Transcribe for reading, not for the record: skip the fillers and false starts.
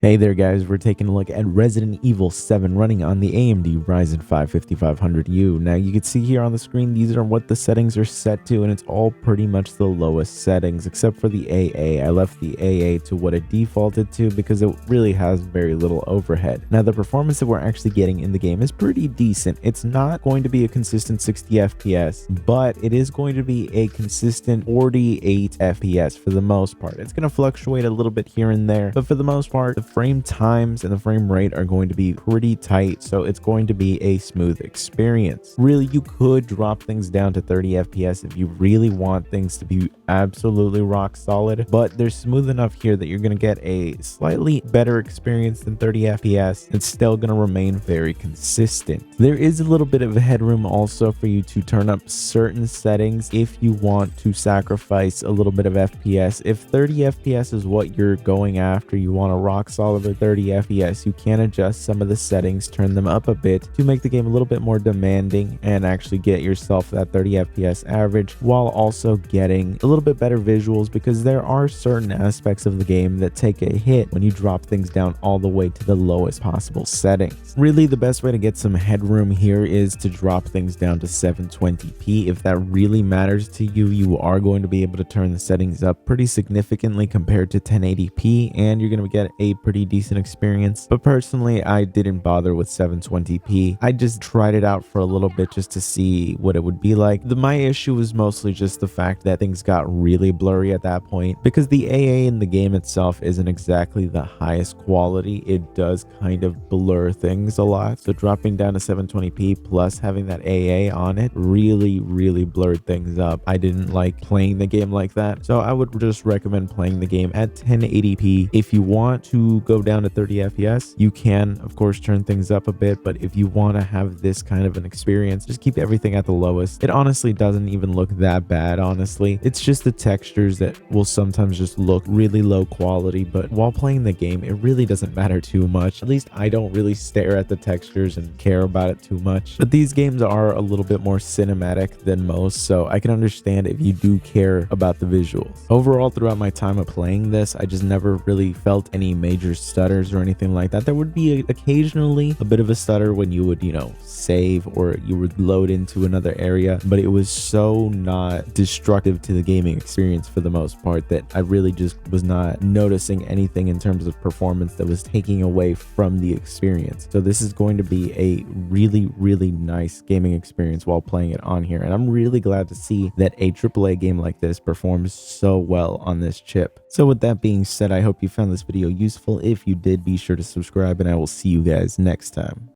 Hey there guys, we're taking a look at Resident Evil 7 running on the AMD Ryzen 5 5500U. Now you can see here on the screen, these are what the settings are set to, and it's all pretty much the lowest settings except for the AA. I left the AA to what it defaulted to because it really has very little overhead. Now the performance that we're actually getting in the game is pretty decent. It's not going to be a consistent 60 FPS, but it is going to be a consistent 48 FPS for the most part. It's going to fluctuate a little bit here and there, but for the most part, the frame times and the frame rate are going to be pretty tight, so it's going to be a smooth experience. Really, you could drop things down to 30 FPS if you really want things to be absolutely rock solid, but they're smooth enough here that you're going to get a slightly better experience than 30 FPS. It's still going to remain very consistent. There is a little bit of headroom also for you to turn up certain settings if you want to sacrifice a little bit of FPS. If 30 FPS is what you're going after, you want a rock solid at 30 FPS, you can adjust some of the settings, turn them up a bit to make the game a little bit more demanding and actually get yourself that 30 FPS average while also getting a little bit better visuals, because there are certain aspects of the game that take a hit when you drop things down all the way to the lowest possible settings. Really, the best way to get some headroom here is to drop things down to 720p. If that really matters to you, you are going to be able to turn the settings up pretty significantly compared to 1080p, and you're going to get a pretty decent experience. But personally, I didn't bother with 720p. I just tried it out for a little bit just to see what it would be like. My issue was mostly just the fact that things got really blurry at that point, because the AA in the game itself isn't exactly the highest quality. It does kind of blur things a lot, so dropping down to 720p plus having that AA on it really blurred things up. I didn't like playing the game like that, so I would just recommend playing the game at 1080p. If you want to go down to 30 FPS, you can of course turn things up a bit, but if you want to have this kind of an experience, just keep everything at the lowest. It honestly doesn't even look that bad. Honestly, it's just the textures that will sometimes just look really low quality, but while playing the game, it really doesn't matter too much. At least I don't really stare at the textures and care about it too much, but these games are a little bit more cinematic than most, so I can understand if you do care about the visuals. Overall, throughout my time of playing this, I just never really felt any major stutters or anything like that. There would be occasionally a bit of a stutter when you would, save or you would load into another area, but it was so not destructive to the gaming experience for the most part that I really just was not noticing anything in terms of performance that was taking away from the experience. So this is going to be a really nice gaming experience while playing it on here, and I'm really glad to see that a AAA game like this performs so well on this chip. So with that being said, I hope you found this video useful. If you did, be sure to subscribe, and I will see you guys next time.